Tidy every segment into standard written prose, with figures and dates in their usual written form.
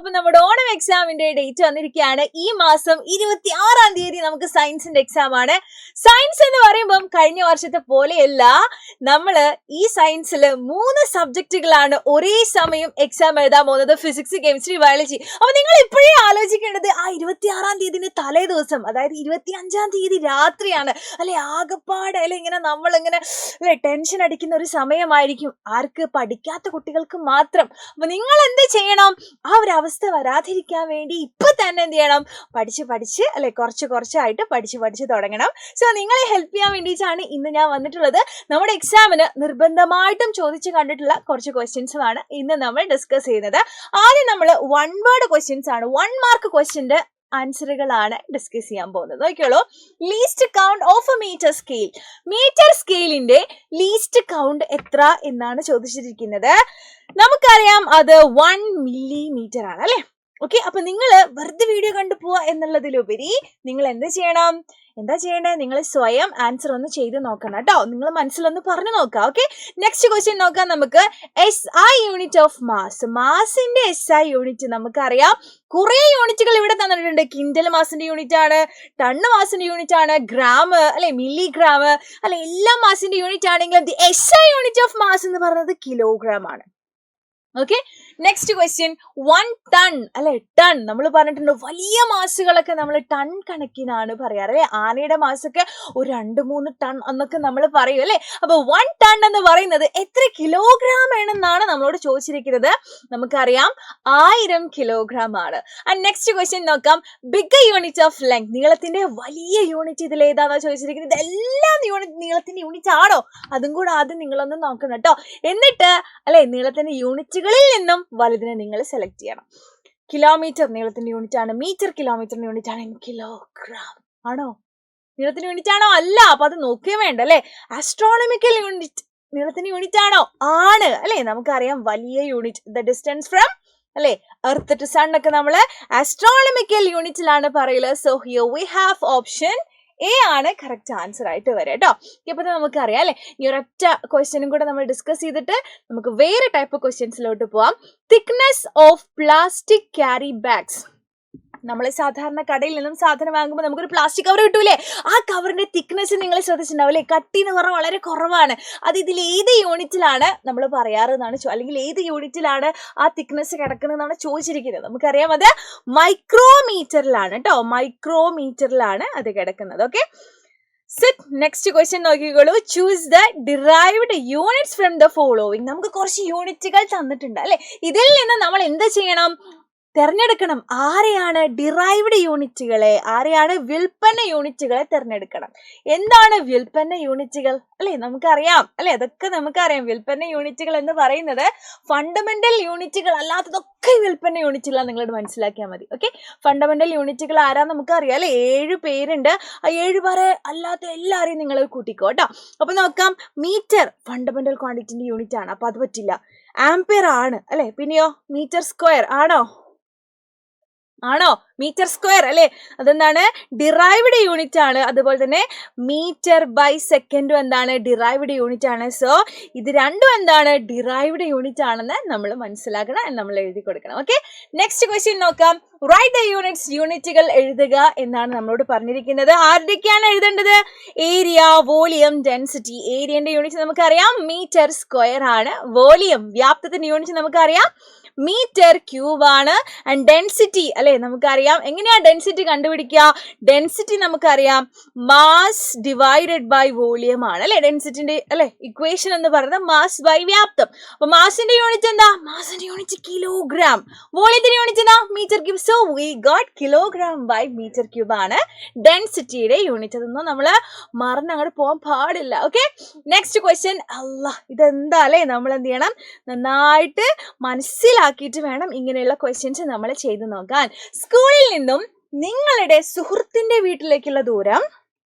അപ്പൊ നമ്മുടെ ഓണം എക്സാമിന്റെ ഡേറ്റ് വന്നിരിക്കുകയാണ്. ഈ മാസം 26-ാം തീയതി നമുക്ക് സയൻസിന്റെ എക്സാം ആണ്. സയൻസ് എന്ന് പറയുമ്പം കഴിഞ്ഞ വർഷത്തെ പോലെയല്ല, നമ്മള് ഈ സയൻസിൽ 3 സബ്ജക്റ്റുകളാണ് ഒരേ സമയം എക്സാം എഴുതാൻ പോകുന്നത്: ഫിസിക്സ്, കെമിസ്ട്രി, ബയോളജി. അപ്പൊ നിങ്ങൾ ഇപ്പോഴേ ആലോചിക്കേണ്ടത് ആ 26-ാം തീയതിന് തലേ ദിവസം, അതായത് 25-ാം തീയതി രാത്രിയാണ് അല്ലെ. ആകപ്പാട് അല്ലെ ഇങ്ങനെ നമ്മളിങ്ങനെ അല്ലെ ടെൻഷൻ അടിക്കുന്ന ഒരു സമയമായിരിക്കും. ആർക്ക്? പഠിക്കാത്ത കുട്ടികൾക്ക് മാത്രം. അപ്പൊ നിങ്ങൾ എന്ത് ചെയ്യണം? ആ ഒരു അവസ്ഥ വരാതിരിക്കാൻ വേണ്ടി ഇപ്പൊ തന്നെ എന്ത് ചെയ്യണം? പഠിച്ച് അല്ലെ കുറച്ചായിട്ട് പഠിച്ച് തുടങ്ങണം. സോ നിങ്ങളെ ഹെൽപ്പ് ചെയ്യാൻ വേണ്ടിയിട്ടാണ് ഇന്ന് ഞാൻ വന്നിട്ടുള്ളത്. നമ്മുടെ എക്സാമിന് നിർബന്ധമായിട്ടും ചോദിച്ചു കണ്ടിട്ടുള്ള കുറച്ച് ക്വസ്റ്റ്യൻസുമാണ് ഇന്ന് നമ്മൾ ഡിസ്കസ് ചെയ്യുന്നത്. ആദ്യം നമ്മൾ 1 വേർഡ് ക്വസ്റ്റ്യൻസ് ആണ്, 1 മാർക്ക് ക്വസ്റ്റ്യന്റെ ആൻസറുകളാണ് ഡിസ്കസ് ചെയ്യാൻ പോകുന്നത്. നോക്കിയോളൂ. Least count of a metre scale. Metre സ്കെയിലിന്റെ ലീസ്റ്റ് കൗണ്ട് എത്ര എന്നാണ് ചോദിച്ചിരിക്കുന്നത്. നമുക്കറിയാം അത് 1 മില്ലിമീറ്റർ ആണ് അല്ലെ. ഓക്കെ, അപ്പൊ നിങ്ങൾ വെറുതെ വീഡിയോ കണ്ടു പോവാ എന്നുള്ളതിലുപരി നിങ്ങൾ എന്താ ചെയ്യേണ്ടത്? നിങ്ങൾ സ്വയം ആൻസർ ഒന്ന് ചെയ്ത് നോക്കണം കേട്ടോ. നിങ്ങൾ മനസ്സിലൊന്ന് പറഞ്ഞു നോക്കാം. ഓക്കെ, നെക്സ്റ്റ് ക്വസ്റ്റ്യൻ നോക്കാം നമുക്ക്. SI unit of mass. മാസിന്റെ SI യൂണിറ്റ് നമുക്കറിയാം. കുറെ യൂണിറ്റുകൾ ഇവിടെ തന്നിട്ടുണ്ട്. കിൻഡൽ മാസിന്റെ യൂണിറ്റ് ആണ്, ടണ്ണ് മാസിന്റെ യൂണിറ്റ് ആണ്, ഗ്രാം അല്ലെ, മില്ലിഗ്രാം അല്ലെ, എല്ലാ മാസിന്റെ യൂണിറ്റ് ആണെങ്കിലും SI യൂണിറ്റ് ഓഫ് മാസ് എന്ന് പറയുന്നത് കിലോഗ്രാം ആണ്. Okay, next question. 1 ടൺ അല്ലെ. ടൺ നമ്മൾ പറഞ്ഞിട്ടുണ്ട്, വലിയ മാസുകളൊക്കെ നമ്മൾ ടൺ കണക്കിനാണ് പറയാറ് അല്ലെ. ആനയുടെ മാസൊക്കെ ഒരു 2-3 ടൺ എന്നൊക്കെ നമ്മൾ പറയും അല്ലെ. അപ്പൊ 1 ടൺ എന്ന് പറയുന്നത് എത്ര കിലോഗ്രാം ആണെന്നാണ് നമ്മളോട് ചോദിച്ചിരിക്കുന്നത്. നമുക്കറിയാം 1000 കിലോഗ്രാം ആണ്. ആൻഡ് നെക്സ്റ്റ് ക്വസ്റ്റ്യൻ നോക്കാം. Big unit of length. നീളത്തിന്റെ വലിയ യൂണിറ്റ് ഇതിൽ ഏതാണോ ചോദിച്ചിരിക്കുന്നത്? ഇതെല്ലാം നീളത്തിന്റെ യൂണിറ്റ് ആണോ? അതും കൂടെ ആദ്യം നിങ്ങളൊന്ന് നോക്കണം കേട്ടോ. എന്നിട്ട് അല്ലെ നീളത്തിന്റെ യൂണിറ്റുകളിൽ നിന്നും വലുതിനെ നിങ്ങൾ സെലക്ട് ചെയ്യണം. കിലോമീറ്റർ നീളത്തിന്റെ യൂണിറ്റ് ആണ്, മീറ്റർ കിലോമീറ്ററിന്റെ യൂണിറ്റ് ആണ്, കിലോഗ്രാം ആണോ? നീളത്തിന്റെ യൂണിറ്റ് ആണോ? അല്ല. അപ്പൊ അത് നോക്കുകയും വേണ്ട അല്ലെ. ആസ്ട്രോണമിക്കൽ യൂണിറ്റ് നീളത്തിന്റെ യൂണിറ്റ് ആണോ? ആണ് അല്ലെ. നമുക്കറിയാം വലിയ യൂണിറ്റ്, ദ ഡിസ്റ്റൻസ് ഫ്രം അല്ലെ എർത്ത് ടു സൺ ഒക്കെ നമ്മൾ ആസ്ട്രോണമിക്കൽ യൂണിറ്റിലാണ് പറയുന്നത്. So here we have option A ആണ് കറക്റ്റ് ആൻസർ ആയിട്ട് വരിക കേട്ടോ. ഇപ്പൊ നമുക്കറിയാം അല്ലെ. ഈ ഒരൊറ്റ ക്വസ്റ്റ്യനും കൂടെ നമ്മൾ ഡിസ്കസ് ചെയ്തിട്ട് നമുക്ക് വേറെ ടൈപ്പ് ക്വസ്റ്റ്യൻസിലോട്ട് പോവാം. Thickness of plastic carry bags. നമ്മൾ സാധാരണ കടയിൽ നിന്നും സാധനം വാങ്ങുമ്പോൾ നമുക്കൊരു പ്ലാസ്റ്റിക് കവർ കിട്ടൂലേ? ആ കവറിന്റെ തിക്നെസ് നിങ്ങൾ ശ്രദ്ധിച്ചിട്ടുണ്ടാവും അല്ലെ. കട്ടി എന്ന് പറഞ്ഞാൽ വളരെ കുറവാണ്. അത് ഇതിൽ ഏത് യൂണിറ്റിലാണ് നമ്മൾ പറയാറ് എന്നാണ്, അല്ലെങ്കിൽ ഏത് യൂണിറ്റിലാണ് ആ തിക്നെസ് കിടക്കുന്നതെന്നാണ് ചോദിച്ചിരിക്കുന്നത്. നമുക്കറിയാം അത് മൈക്രോമീറ്ററിലാണ് കേട്ടോ. മൈക്രോമീറ്ററിലാണ് അത് കിടക്കുന്നത്. ഓക്കെ, നെക്സ്റ്റ് ക്വസ്റ്റ്യൻ നോക്കിക്കോളൂ. Choose the derived units from the following. നമുക്ക് കുറച്ച് യൂണിറ്റുകൾ തന്നിട്ടുണ്ട് അല്ലെ. ഇതിൽ നിന്ന് നമ്മൾ എന്ത് ചെയ്യണം? തെരഞ്ഞെടുക്കണം. ആരെയാണ്? ഡിറൈവ്ഡ് യൂണിറ്റുകളെ, ആരെയാണ്? വ്യുൽപ്പന്ന യൂണിറ്റുകളെ തെരഞ്ഞെടുക്കണം. എന്താണ് വ്യുൽപ്പന്ന യൂണിറ്റുകൾ അല്ലെ? നമുക്കറിയാം അല്ലെ. അതൊക്കെ നമുക്കറിയാം. വ്യുൽപ്പന്ന യൂണിറ്റുകൾ എന്ന് പറയുന്നത് ഫണ്ടമെന്റൽ യൂണിറ്റുകൾ അല്ലാത്തതൊക്കെ വ്യുൽപ്പന്ന യൂണിറ്റുകളാണ്. നിങ്ങളോട് മനസ്സിലാക്കിയാൽ മതി. ഓക്കെ, ഫണ്ടമെന്റൽ യൂണിറ്റുകൾ ആരാന്ന് നമുക്കറിയാം അല്ലെ. 7 പേരുണ്ട്. ആ 7 പേരെ അല്ലാത്ത എല്ലാവരെയും നിങ്ങൾ കൂട്ടിക്കോ കേട്ടോ. അപ്പൊ നോക്കാം. മീറ്റർ ഫണ്ടമെന്റൽ ക്വാണ്ടിറ്റിന്റെ യൂണിറ്റ് ആണ്, അപ്പൊ അത് പറ്റില്ല. ആംപിയർ ആണ് അല്ലെ. പിന്നെയോ മീറ്റർ സ്ക്വയർ ആണോ? മീറ്റർ സ്ക്വയർ അല്ലെ. അതെന്താണ്? ഡിറൈവ്ഡ് യൂണിറ്റ് ആണ്. അതുപോലെ തന്നെ മീറ്റർ ബൈ സെക്കൻഡും എന്താണ്? ഡിറൈവ്ഡ് യൂണിറ്റ് ആണ്. സോ ഇത് രണ്ടും എന്താണ്? ഡിറൈവ്ഡ് യൂണിറ്റ് ആണെന്ന് നമ്മൾ മനസ്സിലാക്കണം, നമ്മൾ എഴുതി കൊടുക്കണം. ഓക്കെ, നെക്സ്റ്റ് ക്വസ്റ്റ്യൻ നോക്കാം. Write the units. യൂണിറ്റുകൾ എഴുതുക എന്നാണ് നമ്മളോട് പറഞ്ഞിരിക്കുന്നത്. ആരുടെയൊക്കെയാണ് എഴുതേണ്ടത്? Area, volume, density. ഏരിയന്റെ യൂണിറ്റ് നമുക്കറിയാം മീറ്റർ സ്ക്വയർ ആണ്. വോളിയം വ്യാപ്തത്തിന്റെ യൂണിറ്റ് നമുക്കറിയാം മീറ്റർ ക്യൂബ് ആണ്. ആൻഡ് ഡെൻസിറ്റി അല്ലെ നമുക്കറിയാം. എങ്ങനെയാ ഡെൻസിറ്റി കണ്ടുപിടിക്കുക? ഡെൻസിറ്റി നമുക്കറിയാം മാസ് ഡിവൈഡഡ് ബൈ വോളിയം ആണ് അല്ലെ. ഡെൻസിറ്റിന്റെ അല്ലെ ഇക്വേഷൻ എന്ന് പറയുന്നത് മാസ് ബൈ വ്യാപ്തം. അപ്പൊ മാസിന്റെ യൂണിറ്റ് എന്താ? മാസിന്റെ യൂണിറ്റ് കിലോഗ്രാം. വോളിയത്തിന്റെ യൂണിറ്റ് എന്താ? Metre cube. So we got kilogram by metre cube ആണ് ഡെൻസിറ്റിയുടെ യൂണിറ്റ്. അതൊന്നും നമ്മള് മറന്നങ്ങോട്ട് പോകാൻ പാടില്ല. Okay, next question. ഇതെന്താ അല്ലെ. നമ്മൾ എന്ത് ചെയ്യണം? നന്നായിട്ട് മനസ്സിലാക്കിയിട്ട് വേണം ഇങ്ങനെയുള്ള ക്വസ്റ്റ്യൻസ് നമ്മൾ ചെയ്തു നോക്കാൻ. സ്കൂളിൽ നിന്നും നിങ്ങളുടെ സുഹൃത്തിന്റെ വീട്ടിലേക്കുള്ള ദൂരം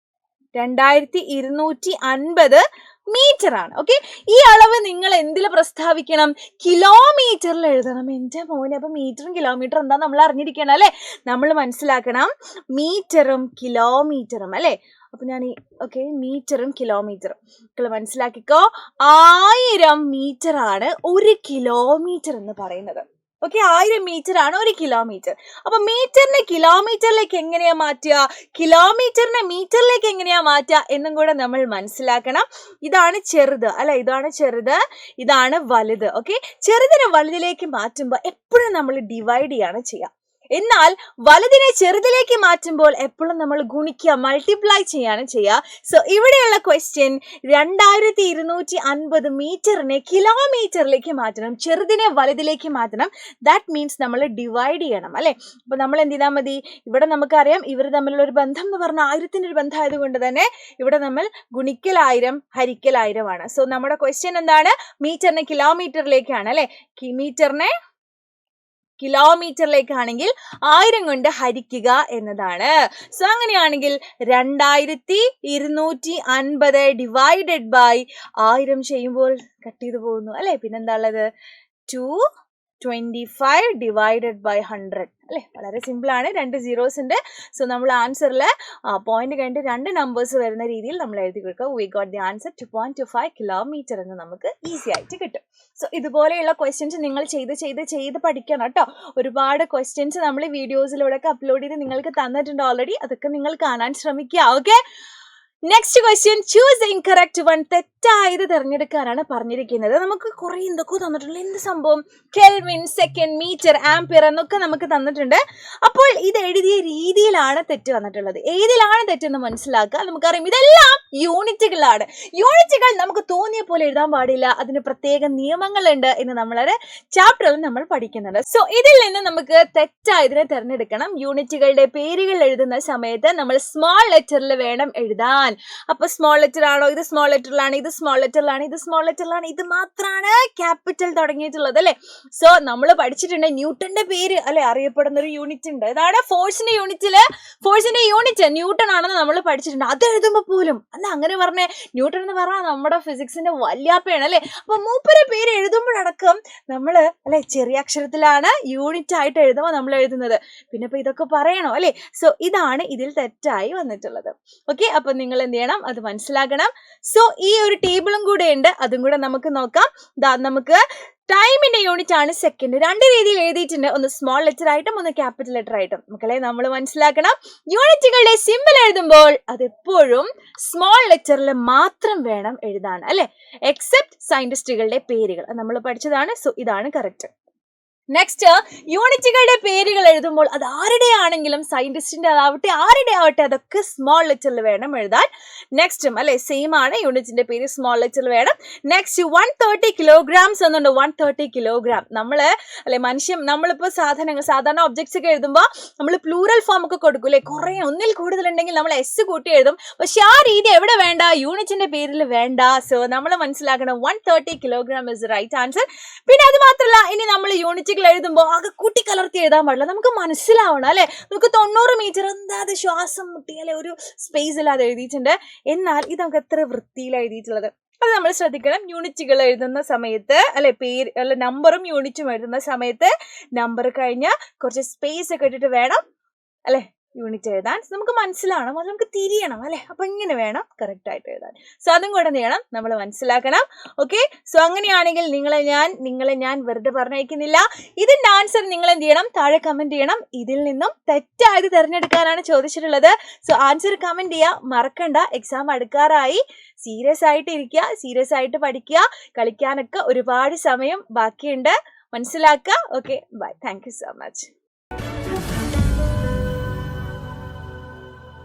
2250 മീറ്റർ ആണ്. ഓക്കെ, ഈ അളവ് നിങ്ങൾ എന്തിൽ പ്രസ്താവിക്കണം? കിലോമീറ്ററിൽ എഴുതണം. എന്റെ മോനെ, അപ്പൊ മീറ്ററും കിലോമീറ്ററും എന്താ നമ്മൾ അറിഞ്ഞിരിക്കണം അല്ലെ. നമ്മൾ മനസ്സിലാക്കണം മീറ്ററും കിലോമീറ്ററും അല്ലെ. അപ്പൊ ഞാൻ ഓക്കെ മീറ്ററും കിലോമീറ്ററും നിങ്ങൾ മനസ്സിലാക്കിക്കോ. 1000 മീറ്റർ ആണ് 1 കിലോമീറ്റർ എന്ന് പറയുന്നത്. ഓക്കെ, 1000 മീറ്റർ ആണ് 1 കിലോമീറ്റർ. അപ്പൊ മീറ്ററിനെ കിലോമീറ്ററിലേക്ക് എങ്ങനെയാ മാറ്റുക, കിലോമീറ്ററിനെ മീറ്ററിലേക്ക് എങ്ങനെയാ മാറ്റുക എന്നും കൂടെ നമ്മൾ മനസ്സിലാക്കണം. ഇതാണ് ചെറുത് അല്ലെ, ഇതാണ് ചെറുത്, ഇതാണ് വലുത്. ഓക്കെ, ചെറുതിനെ വലുതിലേക്ക് മാറ്റുമ്പോൾ എപ്പോഴും നമ്മൾ ഡിവൈഡ് ചെയ്യാണ് ചെയ്യുക. എന്നാൽ വലുതിനെ ചെറുതിലേക്ക് മാറ്റുമ്പോൾ എപ്പോഴും നമ്മൾ ഗുണിക്കുക, മൾട്ടിപ്ലൈ ചെയ്യാണ് ചെയ്യുക. സോ ഇവിടെയുള്ള ക്വസ്റ്റ്യൻ 2250 മീറ്ററിനെ കിലോമീറ്ററിലേക്ക് മാറ്റണം, ചെറുതിനെ വലുതിലേക്ക് മാറ്റണം. ദാറ്റ് മീൻസ് നമ്മൾ ഡിവൈഡ് ചെയ്യണം അല്ലെ. അപ്പൊ നമ്മൾ എന്ത് ചെയ്താൽ മതി, ഇവിടെ നമുക്കറിയാം ഇവർ തമ്മിലുള്ള ഒരു ബന്ധം എന്ന് പറഞ്ഞാൽ 1000ന്റെ ഒരു ബന്ധം ആയതുകൊണ്ട് തന്നെ ഇവിടെ നമ്മൾ ഗുണിക്കൽ 1000 ഹരിക്കൽ 1000 ആണ്. സോ നമ്മുടെ ക്വസ്റ്റ്യൻ എന്താണ്, മീറ്ററിനെ കിലോമീറ്ററിലേക്കാണ് അല്ലെ, മീറ്ററിനെ കിലോമീറ്ററിലേക്കാണെങ്കിൽ 1000 കൊണ്ട് ഹരിക്കുക എന്നതാണ്. സോ അങ്ങനെയാണെങ്കിൽ 2250 ഡിവൈഡഡ് ബൈ 1000 ചെയ്യുമ്പോൾ കട്ട് ചെയ്തു പോകുന്നു അല്ലെ. പിന്നെന്താ ഉള്ളത്, 225 ഡിവൈഡഡ് ബൈ 100 അല്ലെ. വളരെ സിമ്പിൾ ആണ്, 2 zeros ഉണ്ട്. സോ നമ്മൾ ആൻസറിൽ പോയിന്റ് കഴിഞ്ഞിട്ട് 2 നമ്പേഴ്സ് വരുന്ന രീതിയിൽ നമ്മൾ എഴുതി കൊടുക്കുക. We got the answer 2.25 kilometre എന്ന് നമുക്ക് ഈസി ആയിട്ട് കിട്ടും. സോ ഇതുപോലെയുള്ള ക്വസ്റ്റ്യൻസ് നിങ്ങൾ ചെയ്ത് പഠിക്കണം കേട്ടോ. ഒരുപാട് ക്വസ്റ്റ്യൻസ് നമ്മൾ വീഡിയോസിലൂടെ ഒക്കെ അപ്ലോഡ് ചെയ്ത് നിങ്ങൾക്ക് തന്നിട്ടുണ്ട് ഓൾറെഡി, അതൊക്കെ നിങ്ങൾ കാണാൻ ശ്രമിക്കുക. Okay, next question, choose the incorrect one. തെറ്റായത് തിരഞ്ഞെടുക്കാനാണ് പറഞ്ഞിരിക്കുന്നത്. നമുക്ക് കുറെ എന്തൊക്കെ തന്നിട്ടുണ്ട്, എന്ത് സംഭവം, കെൽവിൻ, സെക്കൻഡ്, മീറ്റർ, ആംപിയർ എന്നൊക്കെ നമുക്ക് തന്നിട്ടുണ്ട്. അപ്പോൾ ഇത് എഴുതിയ രീതിയിലാണ് തെറ്റ് വന്നിട്ടുള്ളത്. ഏതിലാണ് തെറ്റെന്ന് മനസ്സിലാക്കുക. നമുക്കറിയാം ഇതെല്ലാം യൂണിറ്റുകളാണ്. യൂണിറ്റുകൾ നമുക്ക് തോന്നിയ പോലെ എഴുതാൻ പാടില്ല, അതിന് പ്രത്യേക നിയമങ്ങളുണ്ട് എന്ന് നമ്മളുടെ ചാപ്റ്ററിൽ നമ്മൾ പഠിക്കുന്നുണ്ട്. സോ ഇതിൽ നിന്ന് നമുക്ക് തെറ്റായതിനെ തിരഞ്ഞെടുക്കണം. യൂണിറ്റുകളുടെ പേരുകൾ എഴുതുന്ന സമയത്ത് നമ്മൾ സ്മോൾ ലെറ്ററിൽ വേണം എഴുതാൻ. അപ്പൊ സ്മോൾ ലെറ്റർ ആണോ, ഇത് സ്മോൾ ലെറ്ററിലാണ്, ഇത് സ്മോൾ ലെറ്ററിലാണ്, ഇത് സ്മോൾ ലെറ്ററിലാണ്, ഇത് മാത്രമാണ് ക്യാപിറ്റൽ തുടങ്ങിയിട്ടുള്ളത് അല്ലെ. സോ നമ്മൾ പഠിച്ചിട്ടുണ്ട് ന്യൂട്ടന്റെ പേര് അല്ലെ അറിയപ്പെടുന്ന ഒരു യൂണിറ്റ് ഉണ്ട്. ഇതാണ് ഫോഴ്സിന്റെ യൂണിറ്റ് ന്യൂട്ടൺ ആണെന്ന് നമ്മൾ പഠിച്ചിട്ടുണ്ട്. അത് എഴുതുമ്പോ പോലും അല്ല അങ്ങനെ പറഞ്ഞേ, ന്യൂട്ടൺ എന്ന് പറഞ്ഞാൽ നമ്മുടെ ഫിസിക്സിന്റെ വല്യാപ്പയാണ് അല്ലെ. അപ്പൊ മൂപ്പരെ പേര് എഴുതുമ്പോഴടക്കം നമ്മള് അല്ലെ ചെറിയ അക്ഷരത്തിലാണ് യൂണിറ്റ് ആയിട്ട് എഴുതുമ്പോൾ നമ്മൾ എഴുതുന്നത്. പിന്നെ ഇപ്പൊ ഇതൊക്കെ പറയണോ അല്ലെ. സോ ഇതാണ് ഇതിൽ തെറ്റായി വന്നിട്ടുള്ളത്. ഓക്കെ, അപ്പൊ നിങ്ങൾ എന്ത് ചെയ്യണം, അത് മനസ്സിലാക്കണം. സോ ഈ ഒരു ടേബിളും കൂടെ ഉണ്ട്, അതും കൂടെ നമുക്ക് നോക്കാം. നമുക്ക് ടൈമിന്റെ യൂണിറ്റ് ആണ് സെക്കൻഡ്. 2 രീതിയിൽ എഴുതിയിട്ടുണ്ട്, ഒന്ന് സ്മോൾ ലെറ്റർ ആയിട്ടും ഒന്ന് ക്യാപിറ്റൽ ലെറ്റർ ആയിട്ടും. മക്കളെ നമ്മൾ മനസ്സിലാക്കണം, യൂണിറ്റുകളുടെ സിമ്പിൾ എഴുതുമ്പോൾ അതെപ്പോഴും സ്മോൾ ലെറ്ററിൽ മാത്രം വേണം എഴുതാൻ അല്ലെ, എക്സെപ്റ്റ് സയന്റിസ്റ്റുകളുടെ പേരുകൾ നമ്മൾ പഠിച്ചതാണ്. സോ ഇതാണ് കറക്റ്റ്. നെക്സ്റ്റ്, യൂണിറ്റുകളുടെ പേരുകൾ എഴുതുമ്പോൾ അത് ആരുടെ ആണെങ്കിലും, സയന്റിസ്റ്റിന്റെ ആവട്ടെ ആരുടെ ആവട്ടെ, അതൊക്കെ സ്മോൾ ലെറ്ററിൽ വേണം എഴുതാൻ. നെക്സ്റ്റും അല്ലെ സെയിം ആണ്, യൂണിറ്റിന്റെ പേര് സ്മോൾ ലെറ്ററിൽ വേണം. നെക്സ്റ്റ് 130 kilograms എന്നുണ്ട്. 130 kilogram നമ്മള് അല്ലെ നമ്മളിപ്പോ സാധാരണ ഒബ്ജക്ട്സ് ഒക്കെ എഴുതുമ്പോൾ നമ്മൾ പ്ലൂറൽ ഫോം ഒക്കെ കൊടുക്കൂലേ, കുറെ ഒന്നിൽ കൂടുതൽ ഉണ്ടെങ്കിൽ നമ്മൾ എസ് കൂട്ടി എഴുതും. പക്ഷെ ആ രീതി എവിടെ വേണ്ട, യൂണിറ്റിന്റെ പേരിൽ വേണ്ട. സോ നമ്മൾ മനസ്സിലാക്കണം 130 kilogram ഇസ് റൈറ്റ് ആൻസർ. പിന്നെ അത് മാത്രമല്ല, ഇനി നമ്മൾ യൂണിറ്റ് എഴുതുമ്പോൾ ആകെ കൂട്ടിക്കലർത്തി എഴുതാൻ പാടില്ല, നമുക്ക് മനസ്സിലാവണം അല്ലെ. നമുക്ക് 90 മീറ്റർ എന്താ ശ്വാസം മുട്ടിയാലെ ഒരു സ്പേസ് ഇല്ലാതെ എഴുതിയിട്ടുണ്ട്. എന്നാൽ ഇത് നമുക്ക് എത്ര വൃത്തിയിൽ എഴുതിയിട്ടുള്ളത്, അത് നമ്മൾ ശ്രദ്ധിക്കണം. യൂണിറ്റുകൾ എഴുതുന്ന സമയത്ത് അല്ലെ, പേര് അല്ലെ നമ്പറും യൂണിറ്റും എഴുതുന്ന സമയത്ത് നമ്പർ കഴിഞ്ഞ കുറച്ച് സ്പേസ് ഒക്കെ ഇട്ടിട്ട് വേണം അല്ലെ യൂണിറ്റ് എഴുതാൻ. നമുക്ക് മനസ്സിലാവണം, അത് നമുക്ക് തിരിയണം അല്ലെ. അപ്പൊ ഇങ്ങനെ വേണം കറക്റ്റ് ആയിട്ട് എഴുതാൻ. സോ അതും കൂടെ എന്ത് ചെയ്യണം, നമ്മൾ മനസ്സിലാക്കണം. ഓക്കെ, സോ അങ്ങനെയാണെങ്കിൽ നിങ്ങളെ ഞാൻ വെറുതെ പറഞ്ഞയക്കുന്നില്ല. ഇതിന്റെ ആൻസർ നിങ്ങൾ എന്ത് ചെയ്യണം, താഴെ കമന്റ് ചെയ്യണം. ഇതിൽ നിന്നും തെറ്റായത് തിരഞ്ഞെടുക്കാനാണ് ചോദിച്ചിട്ടുള്ളത്. സോ ആൻസർ കമന്റ് ചെയ്യുക, മറക്കണ്ട. എക്സാം അടുക്കാറായി, സീരിയസ് ആയിട്ട് ഇരിക്കുക, സീരിയസ് ആയിട്ട് പഠിക്കുക. കളിക്കാനൊക്കെ ഒരുപാട് സമയം ബാക്കിയുണ്ട്, മനസ്സിലാക്കുക. Okay, bye. Thank you so much.